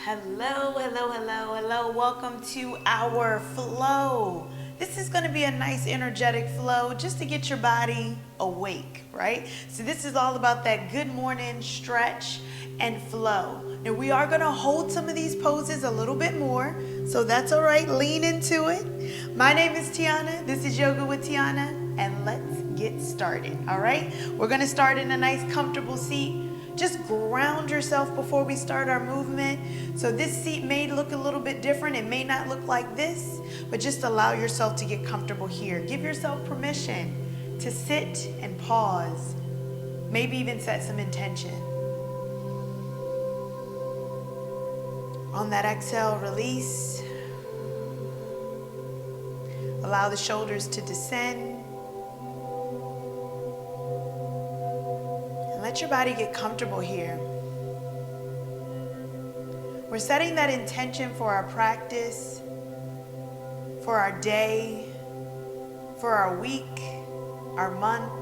Hello, hello, hello, hello. Welcome to our flow. This is going to be a nice energetic flow just to get your body awake, right? So this is all about that good morning stretch and flow. Now we are going to hold some of these poses a little bit more, so that's all right. Lean into it. My name is Tianna. This is Yoga with Tianna, and let's get started, all right? We're going to start in a nice comfortable seat. Just ground yourself before we start our movement. So this seat may look a little bit different. It may not look like this, but just allow yourself to get comfortable here. Give yourself permission to sit and pause. Maybe even set some intention. On that exhale, release. Allow the shoulders to descend. Let your body get comfortable here. We're setting that intention for our practice, for our day, for our week, our month,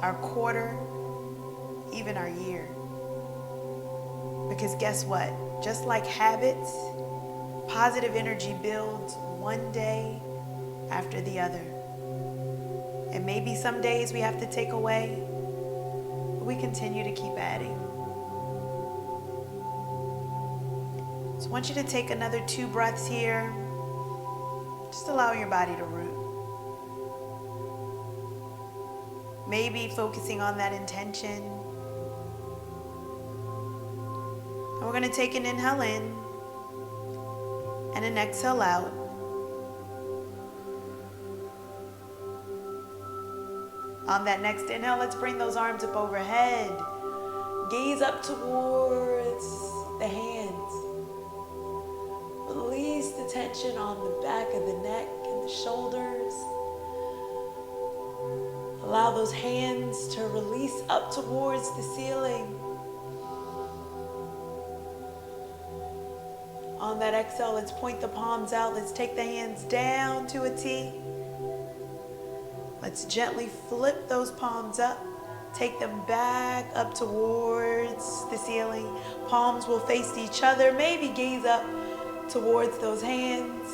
our quarter, even our year. Because guess what? Just like habits, positive energy builds one day after the other. And maybe some days we have to take away, we continue to keep adding. So I want you to take another 2 breaths here. Just allow your body to root. Maybe focusing on that intention. And we're going to take an inhale in and an exhale out. On that next inhale, let's bring those arms up overhead. Gaze up towards the hands. Release the tension on the back of the neck and the shoulders. Allow those hands to release up towards the ceiling. On that exhale, let's point the palms out. Let's take the hands down to a T. Let's gently flip those palms up. Take them back up towards the ceiling. Palms will face each other. Maybe gaze up towards those hands.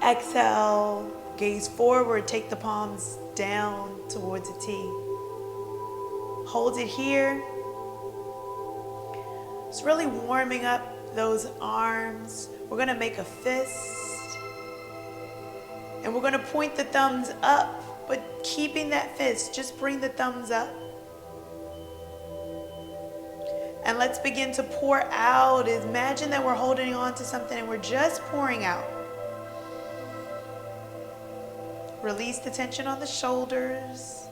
Exhale, gaze forward. Take the palms down towards a T. Hold it here. It's really warming up those arms. We're going to make a fist. And we're going to point the thumbs up, but keeping that fist, just bring the thumbs up. And let's begin to pour out. Imagine that we're holding on to something and we're just pouring out. Release the tension on the shoulders.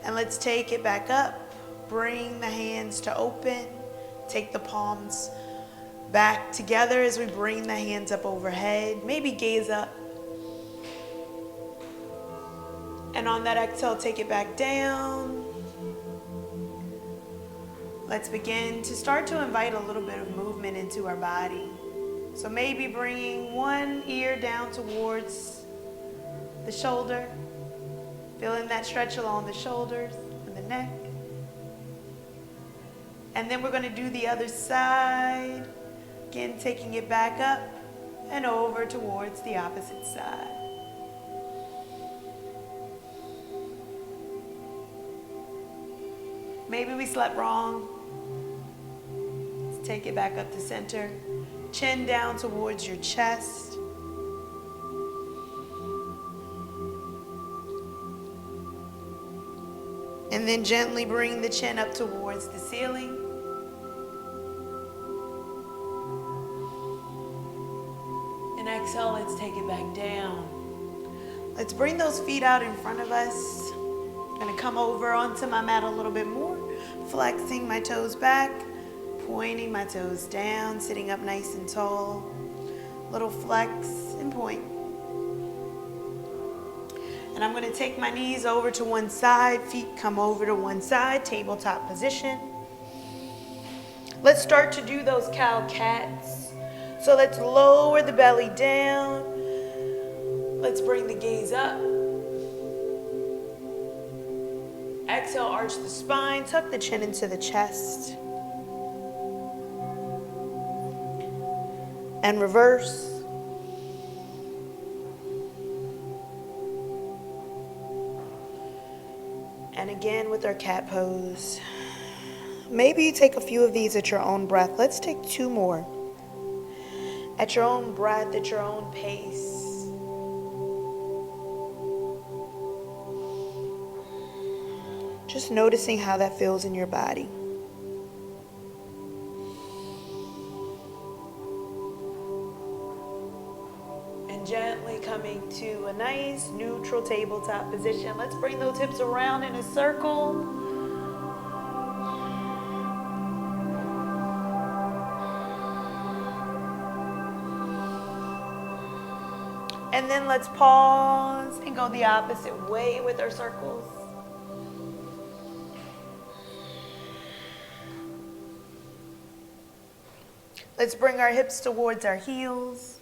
And let's take it back up. Bring the hands to open. Take the palms back together as we bring the hands up overhead. Maybe gaze up. And on that exhale, take it back down. Let's begin to start to invite a little bit of movement into our body. So maybe bringing one ear down towards the shoulder. Feeling that stretch along the shoulders and the neck. And then we're going to do the other side. Again, taking it back up and over towards the opposite side. Maybe we slept wrong. Let's take it back up to center. Chin down towards your chest. And then gently bring the chin up towards the ceiling. And exhale, let's take it back down. Let's bring those feet out in front of us. I'm going to come over onto my mat a little bit more, flexing my toes back, pointing my toes down, sitting up nice and tall. Little flex and point. And I'm going to take my knees over to one side, feet come over to one side, tabletop position. Let's start to do those cow-cats. So let's lower the belly down. Let's bring the gaze up. Exhale, arch the spine, tuck the chin into the chest. and reverse. And again with our cat pose. Maybe you take a few of these at your own breath. Let's take 2 more. At your own breath, at your own pace. Just noticing how that feels in your body. And gently coming to a nice neutral tabletop position. Let's bring those hips around in a circle. And then let's pause and go the opposite way with our circles. Let's bring our hips towards our heels.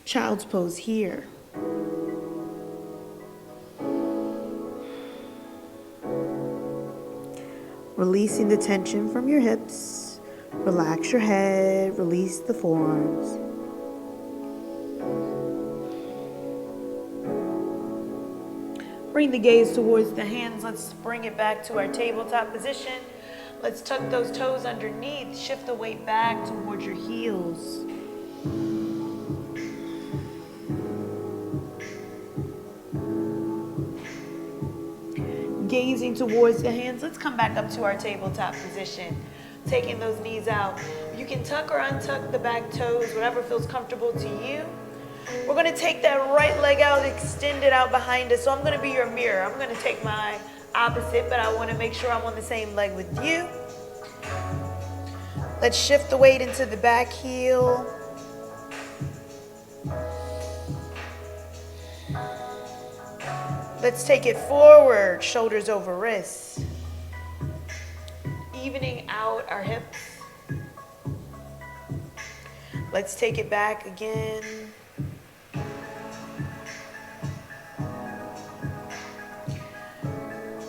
Child's pose here. Releasing the tension from your hips. Relax your head, release the forearms. Bring the gaze towards the hands. Let's bring it back to our tabletop position. Let's tuck those toes underneath. Shift the weight back towards your heels. Gazing towards the hands. Let's come back up to our tabletop position. Taking those knees out. You can tuck or untuck the back toes, whatever feels comfortable to you. We're going to take that right leg out, extend it out behind us. So I'm going to be your mirror. I'm going to take my opposite, but I want to make sure I'm on the same leg with you. Let's shift the weight into the back heel. Let's take it forward, shoulders over wrists. Evening out our hips. Let's take it back again.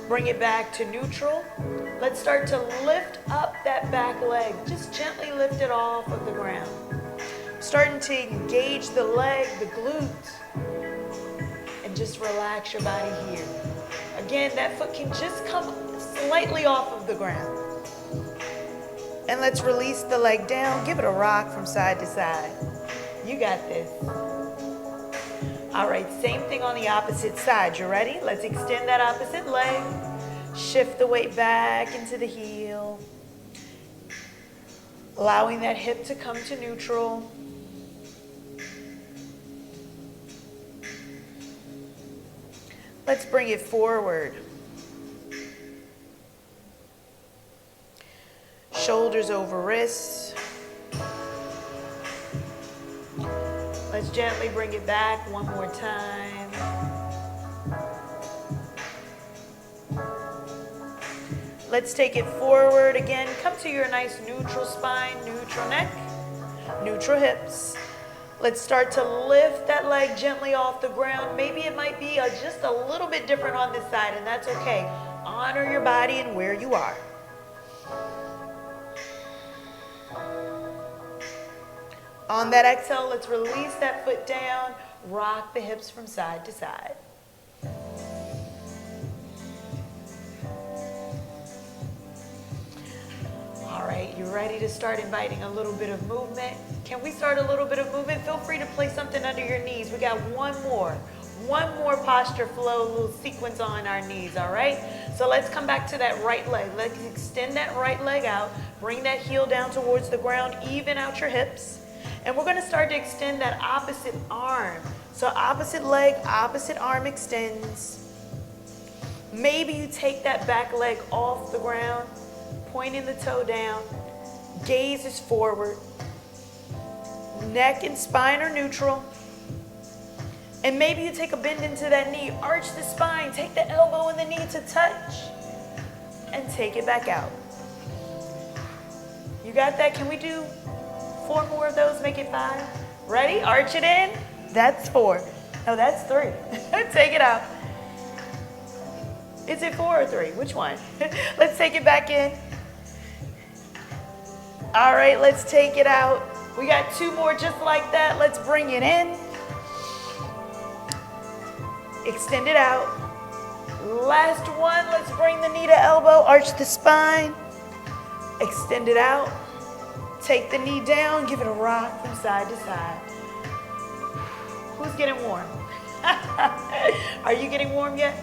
Bring it back to neutral. Let's start to lift up that back leg. Just gently lift it off of the ground. Starting to engage the leg, the glute, and just relax your body here. Again, that foot can just come slightly off of the ground. And let's release the leg down. Give it a rock from side to side. You got this. All right, same thing on the opposite side. You ready? Let's extend that opposite leg. Shift the weight back into the heel. Allowing that hip to come to neutral. Let's bring it forward. Shoulders over wrists. Let's gently bring it back one more time. Let's take it forward again. Come to your nice neutral spine, neutral neck, neutral hips. Let's start to lift that leg gently off the ground. Maybe it might be just a little bit different on this side, and that's okay. Honor your body and where you are. On that exhale, let's release that foot down. Rock the hips from side to side. All right, you ready to start inviting a little bit of movement? Can we start a little bit of movement? Feel free to place something under your knees. We got one more posture flow, little sequence on our knees, all right? So let's come back to that right leg. Let's extend that right leg out. Bring that heel down towards the ground. Even out your hips. And we're going to start to extend that opposite arm. So opposite leg, opposite arm extends. Maybe you take that back leg off the ground, pointing the toe down. Gaze is forward. Neck and spine are neutral. And maybe you take a bend into that knee. Arch the spine. Take the elbow and the knee to touch. And take it back out. You got that? Can we do 4 more of those? Make it 5. Ready? Arch it in. That's 4. No, that's 3. Take it out. Is it 4 or 3? Which one? Let's take it back in. All right, let's take it out. We got 2 more just like that. Let's bring it in. Extend it out. Last one, let's bring the knee to elbow, arch the spine. Extend it out. Take the knee down, give it a rock from side to side. Who's getting warm? Are you getting warm yet?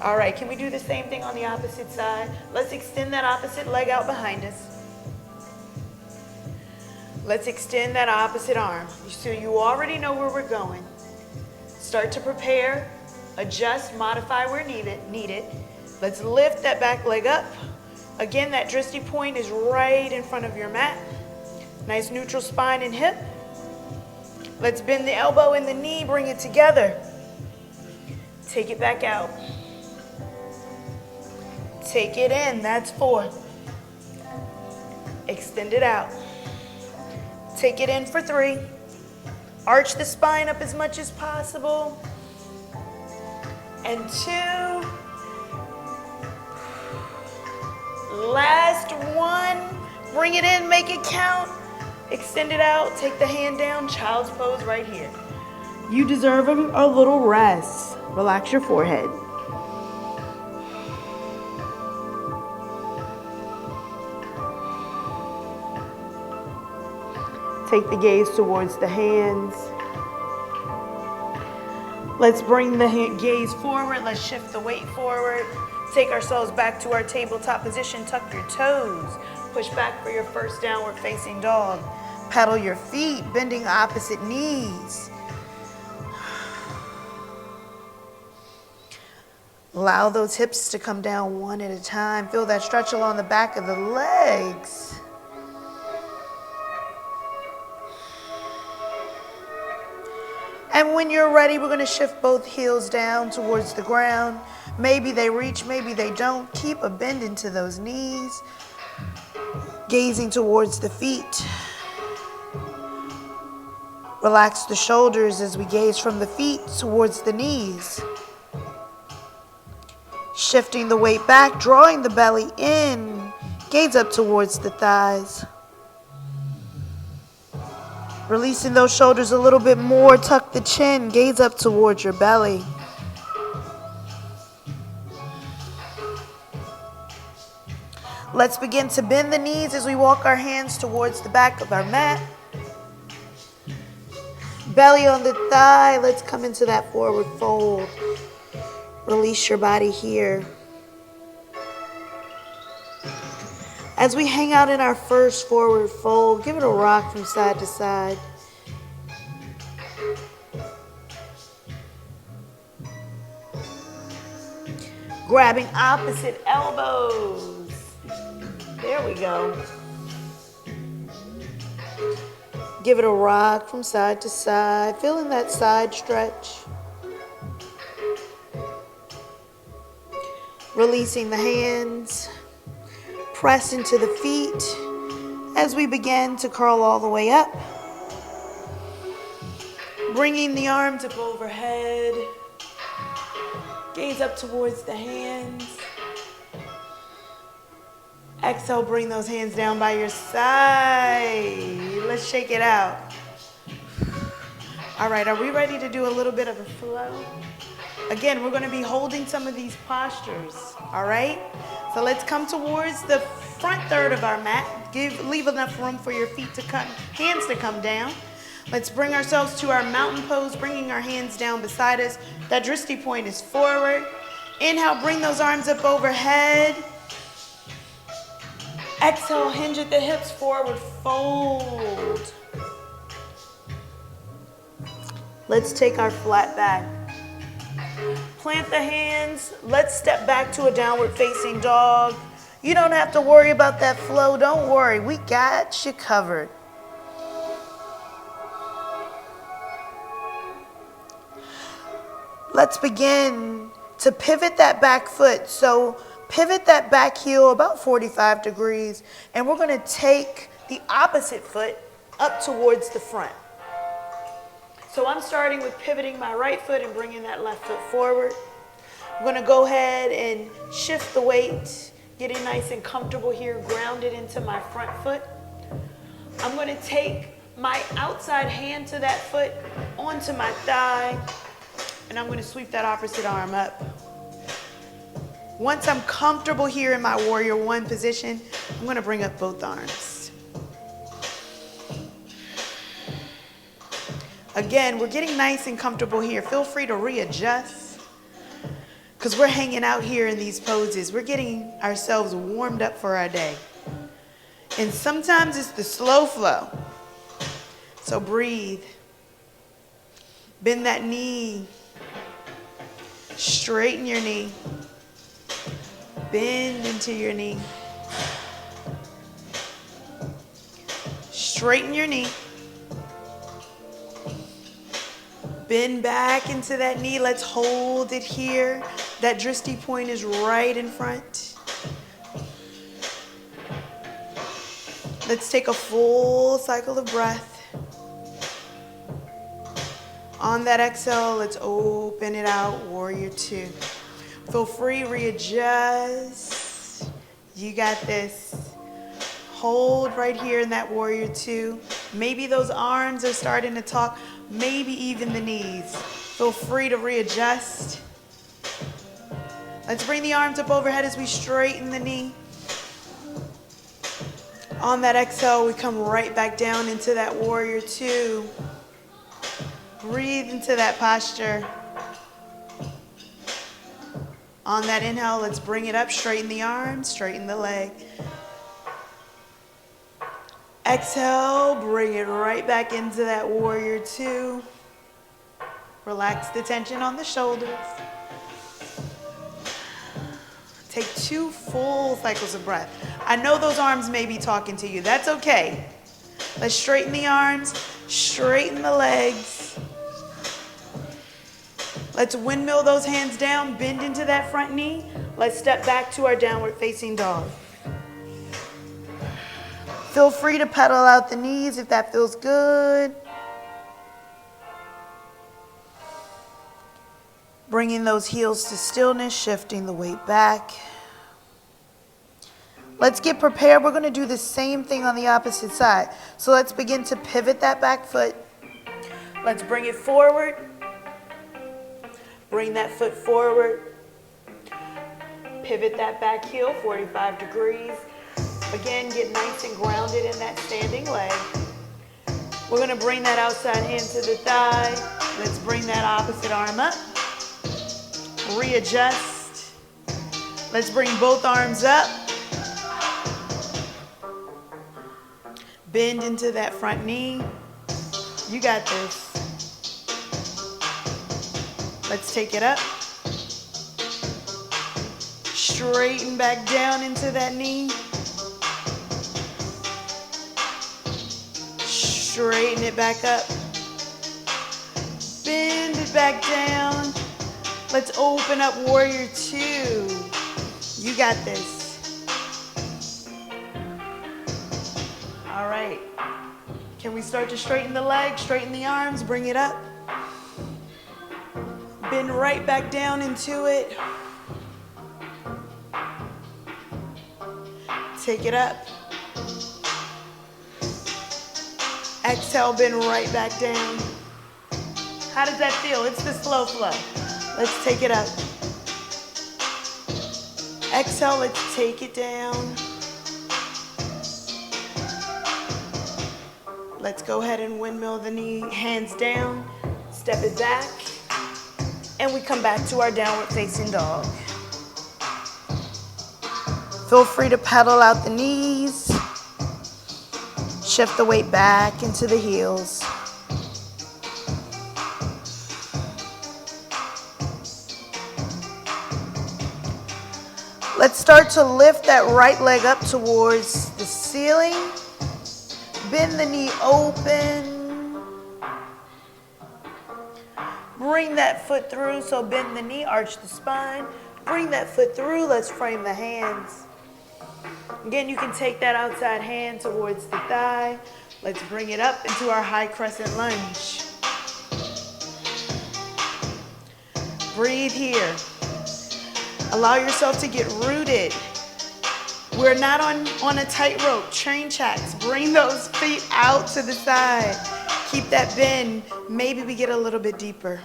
All right, can we do the same thing on the opposite side? Let's extend that opposite leg out behind us. Let's extend that opposite arm. So you already know where we're going. Start to prepare, adjust, modify where needed. Let's lift that back leg up. Again, that drishti point is right in front of your mat. Nice neutral spine and hip. Let's bend the elbow and the knee, bring it together. Take it back out. Take it in, that's 4. Extend it out. Take it in for 3. Arch the spine up as much as possible. And 2. Last one. Bring it in, make it count. Extend it out, take the hand down, child's pose right here. You deserve a little rest. Relax your forehead. Take the gaze towards the hands. Let's bring the gaze forward. Let's shift the weight forward. Take ourselves back to our tabletop position. Tuck your toes. Push back for your first downward facing dog. Pedal your feet, bending opposite knees. Allow those hips to come down one at a time. Feel that stretch along the back of the legs. And when you're ready, we're going to shift both heels down towards the ground. Maybe they reach, maybe they don't. Keep a bend into those knees. Gazing towards the feet. Relax the shoulders as we gaze from the feet towards the knees. Shifting the weight back, drawing the belly in. Gaze up towards the thighs. Releasing those shoulders a little bit more. Tuck the chin, gaze up towards your belly. Let's begin to bend the knees as we walk our hands towards the back of our mat. Belly on the thigh. Let's come into that forward fold. Release your body here. As we hang out in our first forward fold, give it a rock from side to side. Grabbing opposite elbows. There we go. Give it a rock from side to side, feeling that side stretch. Releasing the hands. Press into the feet as we begin to curl all the way up. Bringing the arms up overhead. Gaze up towards the hands. Exhale, bring those hands down by your side. Let's shake it out. All right, are we ready to do a little bit of a flow? Again, we're going to be holding some of these postures, all right? So let's come towards the front third of our mat. Leave enough room for your feet to come, hands to come down. Let's bring ourselves to our mountain pose, bringing our hands down beside us. That drishti point is forward. Inhale, bring those arms up overhead. Exhale, hinge at the hips, forward fold. Let's take our flat back. Plant the hands. Let's step back to a downward facing dog. You don't have to worry about that flow. Don't worry, we got you covered. Let's begin to pivot that back foot. So pivot that back heel about 45 degrees, and we're going to take the opposite foot up towards the front. So I'm starting with pivoting my right foot and bringing that left foot forward. I'm going to go ahead and shift the weight, getting nice and comfortable here, grounded into my front foot. I'm going to take my outside hand to that foot onto my thigh, and I'm gonna sweep that opposite arm up. Once I'm comfortable here in my warrior one position, I'm gonna bring up both arms. Again, we're getting nice and comfortable here. Feel free to readjust, because we're hanging out here in these poses. We're getting ourselves warmed up for our day. And sometimes it's the slow flow. So breathe. Bend that knee. Straighten your knee. Bend into your knee. Straighten your knee. Bend back into that knee. Let's hold it here. That drishti point is right in front. Let's take a full cycle of breath. On that exhale, let's open it out, warrior two. Feel free, readjust. You got this. Hold right here in that warrior two. Maybe those arms are starting to talk, maybe even the knees. Feel free to readjust. Let's bring the arms up overhead as we straighten the knee. On that exhale, we come right back down into that warrior two. Breathe into that posture. On that inhale, let's bring it up, straighten the arms, straighten the leg. Exhale, bring it right back into that warrior two. Relax the tension on the shoulders. Take 2 full cycles of breath. I know those arms may be talking to you. That's okay. Let's straighten the arms, straighten the legs. Let's windmill those hands down, bend into that front knee. Let's step back to our downward facing dog. Feel free to pedal out the knees if that feels good. Bringing those heels to stillness, shifting the weight back. Let's get prepared. We're going to do the same thing on the opposite side. So let's begin to pivot that back foot. Let's bring it forward. Bring that foot forward. Pivot that back heel 45 degrees. Again, get nice and grounded in that standing leg. We're going to bring that outside hand to the thigh. Let's bring that opposite arm up. Readjust. Let's bring both arms up. Bend into that front knee. You got this. Let's take it up. Straighten back down into that knee. Straighten it back up. Bend it back down. Let's open up warrior two. You got this. All right. Can we start to straighten the legs, straighten the arms, bring it up. Bend right back down into it. Take it up. Exhale, bend right back down. How does that feel? It's the slow flow. Let's take it up. Exhale, let's take it down. Let's go ahead and windmill the knee, hands down, step it back, and we come back to our downward facing dog. Feel free to pedal out the knees. Shift the weight back into the heels. Let's start to lift that right leg up towards the ceiling. Bend the knee open. Bring that foot through, so bend the knee, arch the spine. Bring that foot through, let's frame the hands. Again, you can take that outside hand towards the thigh. Let's bring it up into our high crescent lunge. Breathe here. Allow yourself to get rooted. We're not on a tight rope. Train checks. Bring those feet out to the side. Keep that bend. Maybe we get a little bit deeper.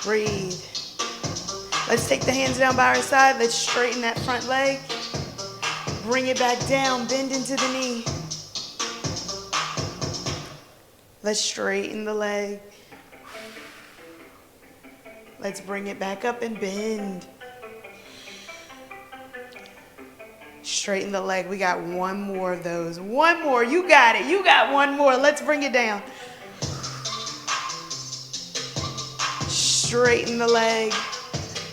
Breathe. Let's take the hands down by our side. Let's straighten that front leg. Bring it back down. Bend into the knee. Let's straighten the leg. Let's bring it back up and bend. Straighten the leg. We got one more of those. One more. You got it. You got one more. Let's bring it down. Straighten the leg.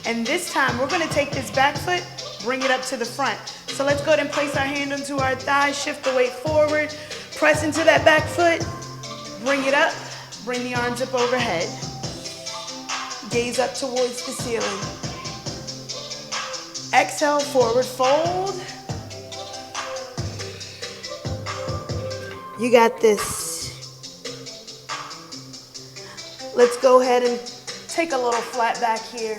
And this time, we're going to take this back foot, bring it up to the front. So let's go ahead and place our hand onto our thigh, shift the weight forward, press into that back foot, bring it up, bring the arms up overhead. Gaze up towards the ceiling. Exhale, forward fold. You got this. Let's go ahead and take a little flat back here.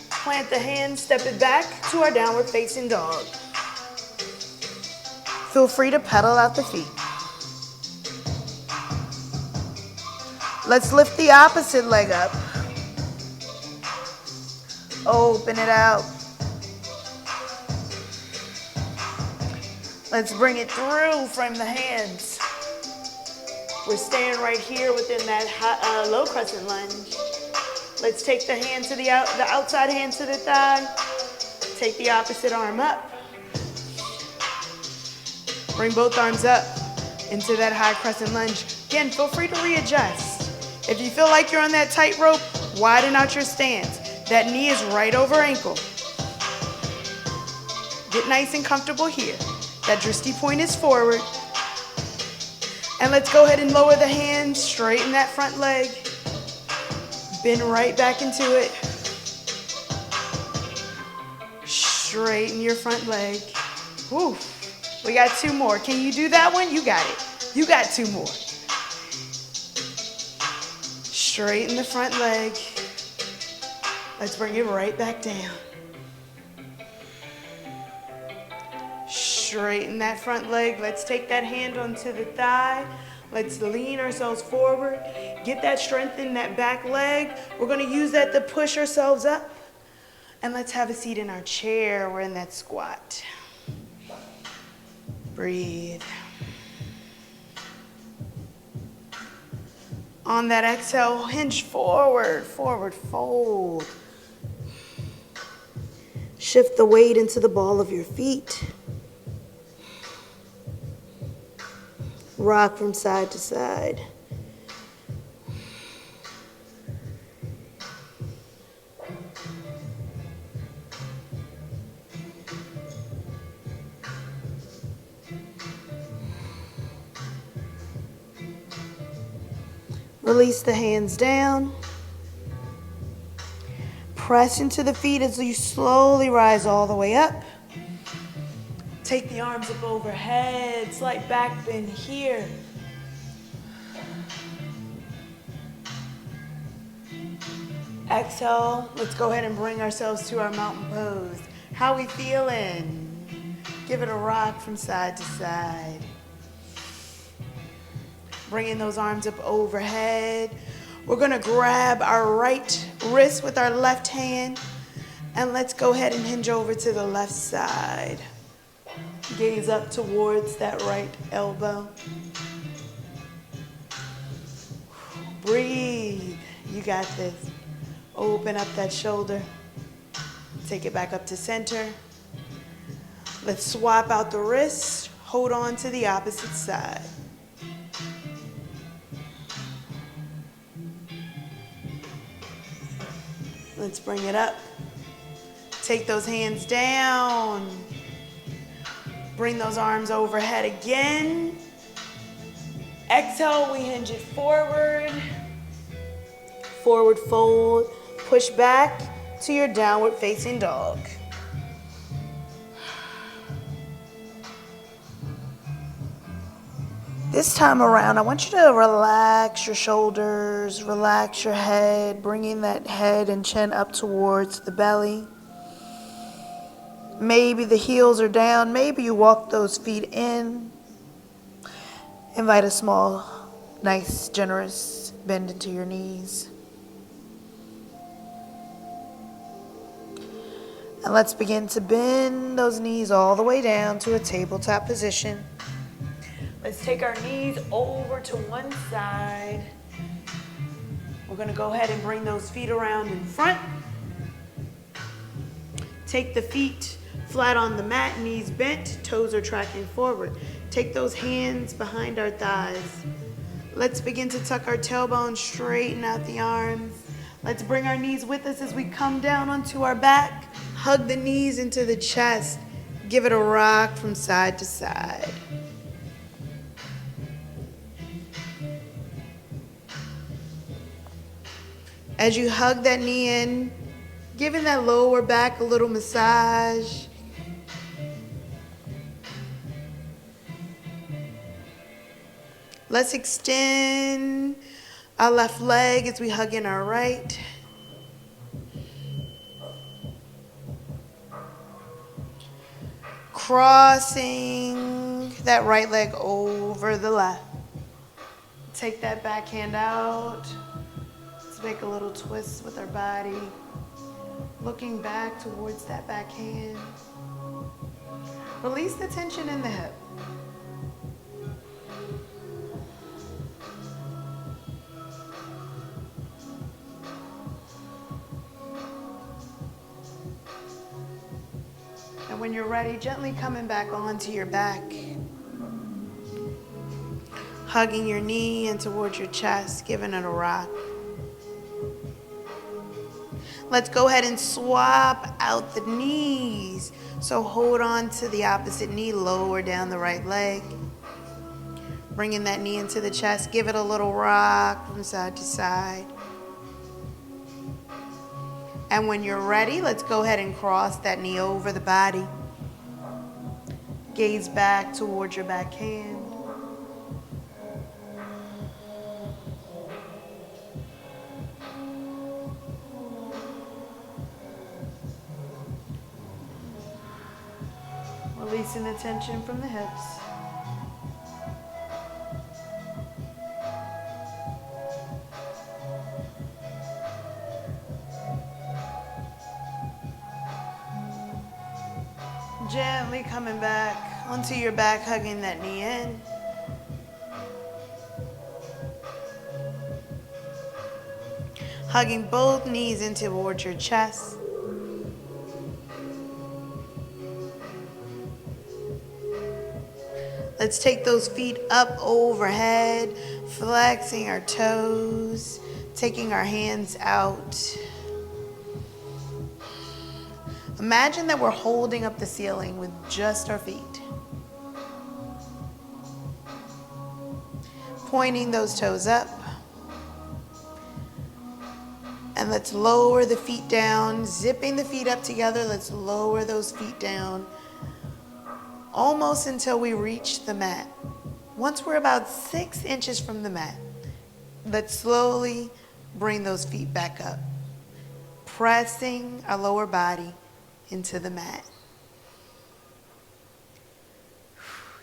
Plant the hands, step it back to our downward facing dog. Feel free to pedal out the feet. Let's lift the opposite leg up. Open it out. Let's bring it through from the hands. We're staying right here within that low crescent lunge. Let's take the hand to the outside hand to the thigh. Take the opposite arm up. Bring both arms up into that high crescent lunge. Again, feel free to readjust. If you feel like you're on that tight rope, widen out your stance. That knee is right over ankle. Get nice and comfortable here. That drishti point is forward. And let's go ahead and lower the hands, straighten that front leg. Bend right back into it. Straighten your front leg. Woo. We got two more. Can you do that one? You got it. You got two more. Straighten the front leg. Let's bring it right back down. Straighten that front leg. Let's take that hand onto the thigh. Let's lean ourselves forward. Get that strength in that back leg. We're going to use that to push ourselves up. And let's have a seat in our chair. We're in that squat. Breathe. On that exhale, hinge forward, forward fold. Shift the weight into the ball of your feet. Rock from side to side. Release the hands down. Press into the feet as you slowly rise all the way up. Take the arms up overhead, slight back bend here. Exhale, let's go ahead and bring ourselves to our mountain pose. How we feeling? Give it a rock from side to side. Bringing those arms up overhead. We're gonna grab our right wrist with our left hand and let's go ahead and hinge over to the left side. Gaze up towards that right elbow. Breathe. You got this. Open up that shoulder. Take it back up to center. Let's swap out the wrist. Hold on to the opposite side. Let's bring it up. Take those hands down. Bring those arms overhead again. Exhale, we hinge it forward. Forward fold. Push back to your downward facing dog. This time around, I want you to relax your shoulders, relax your head, bringing that head and chin up towards the belly. Maybe the heels are down. Maybe you walk those feet in. Invite a small, nice, generous bend into your knees. And let's begin to bend those knees all the way down to a tabletop position. Let's take our knees over to one side. We're going to go ahead and bring those feet around in front. Take the feet flat on the mat, knees bent, toes are tracking forward. Take those hands behind our thighs. Let's begin to tuck our tailbone, straighten out the arms. Let's bring our knees with us as we come down onto our back. Hug the knees into the chest. Give it a rock from side to side. As you hug that knee in, giving that lower back a little massage. Let's extend our left leg as we hug in our right. Crossing that right leg over the left. Take that back hand out. Let's make a little twist with our body. Looking back towards that back hand. Release the tension in the hip. And when you're ready, gently coming back onto your back. Hugging your knee in towards your chest, giving it a rock. Let's go ahead and swap out the knees. So hold on to the opposite knee, lower down the right leg. Bringing that knee into the chest, give it a little rock from side to side. And when you're ready, let's go ahead and cross that knee over the body. Gaze back towards your back hand. Releasing the tension from the hips. Gently coming back onto your back, hugging that knee in. Hugging both knees in towards your chest. Let's take those feet up overhead, flexing our toes, taking our hands out. Imagine that we're holding up the ceiling with just our feet. Pointing those toes up. And let's lower the feet down, zipping the feet up together. Let's lower those feet down almost until we reach the mat. Once we're about 6 inches from the mat, let's slowly bring those feet back up, pressing our lower body into the mat.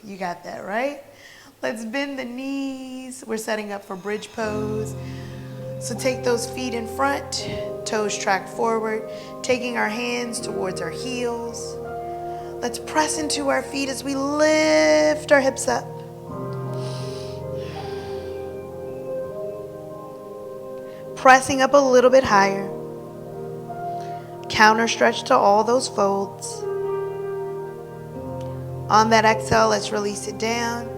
You got that, right? Let's bend the knees. We're setting up for bridge pose. So take those feet in front, toes track forward, taking our hands towards our heels. Let's press into our feet as we lift our hips up. Pressing up a little bit higher. Counter stretch to all those folds. On that exhale, let's release it down.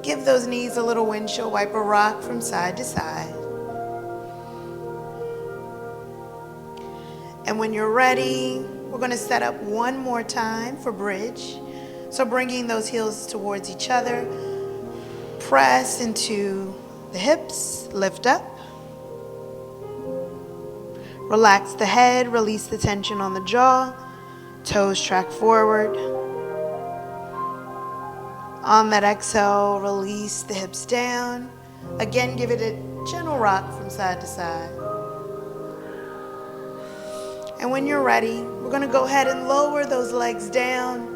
Give those knees a little windshield wiper rock from side to side. And when you're ready, we're going to set up one more time for bridge. So bringing those heels towards each other. Press into the hips, lift up. Relax the head, release the tension on the jaw. Toes track forward. On that exhale, release the hips down. Again, give it a gentle rock from side to side. And when you're ready, we're going to go ahead and lower those legs down,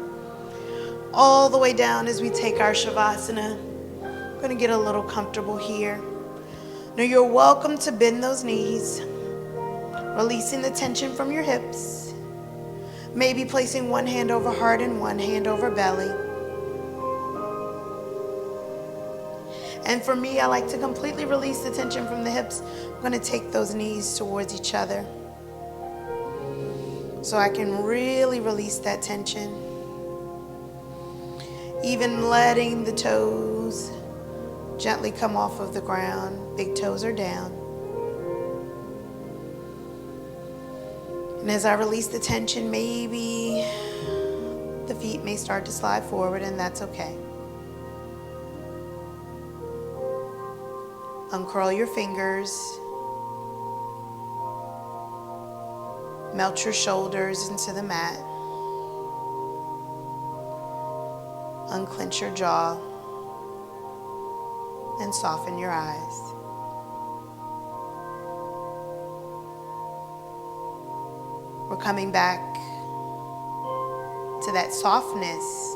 all the way down as we take our Shavasana. We're going to get a little comfortable here. Now you're welcome to bend those knees, releasing the tension from your hips. Maybe placing one hand over heart and one hand over belly. And for me, I like to completely release the tension from the hips. I'm going to take those knees towards each other so I can really release that tension. Even letting the toes gently come off of the ground. Big toes are down. And as I release the tension, maybe the feet may start to slide forward, and that's okay. Uncurl your fingers. Melt your shoulders into the mat. Unclench your jaw and soften your eyes. We're coming back to that softness,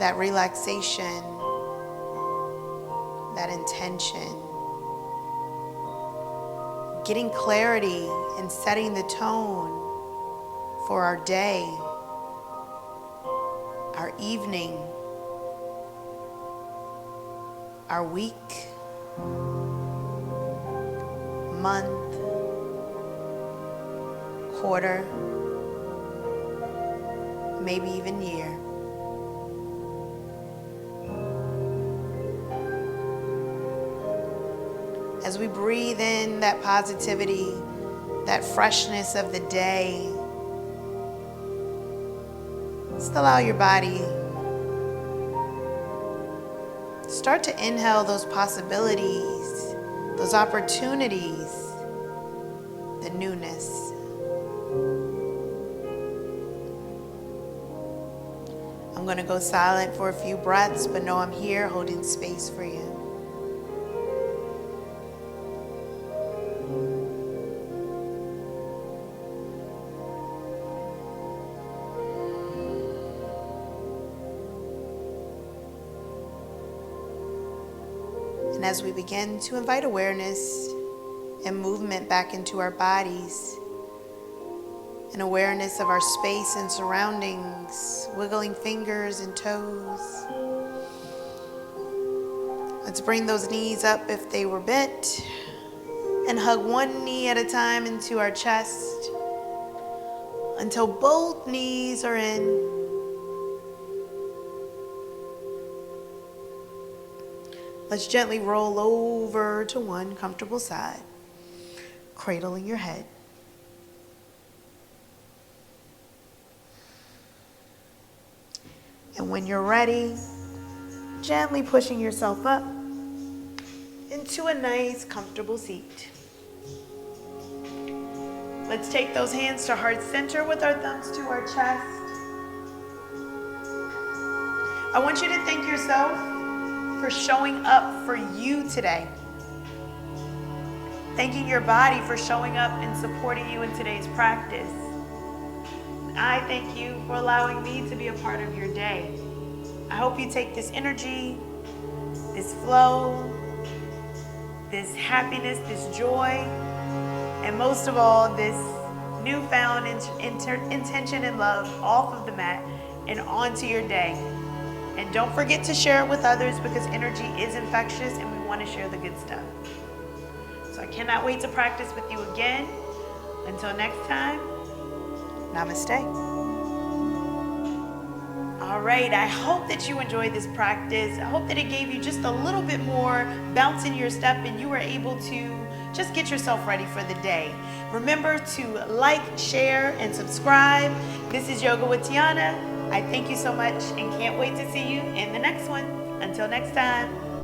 that relaxation, that intention. Getting clarity and setting the tone for our day, our evening, our week, month, quarter, maybe even year. As we breathe in that positivity, that freshness of the day, just allow your body start to inhale those possibilities, those opportunities, the newness. I'm going to go silent for a few breaths, but know I'm here holding space for you. And as we begin to invite awareness and movement back into our bodies, and awareness of our space and surroundings, wiggling fingers and toes. Let's bring those knees up if they were bent, and hug one knee at a time into our chest until both knees are in. Let's gently roll over to one comfortable side, cradling your head. And when you're ready, gently pushing yourself up into a nice, comfortable seat. Let's take those hands to heart center with our thumbs to our chest. I want you to thank yourself for showing up for you today. Thanking your body for showing up and supporting you in today's practice. I thank you for allowing me to be a part of your day. I hope you take this energy, this flow, this happiness, this joy, and most of all, this newfound intention and love off of the mat and onto your day. And don't forget to share it with others, because energy is infectious and we want to share the good stuff. So I cannot wait to practice with you again. Until next time, namaste. All right, I hope that you enjoyed this practice. I hope that it gave you just a little bit more bounce in your step and you were able to just get yourself ready for the day. Remember to like, share, and subscribe. This is Yoga with Tianna. I thank you so much and can't wait to see you in the next one. Until next time.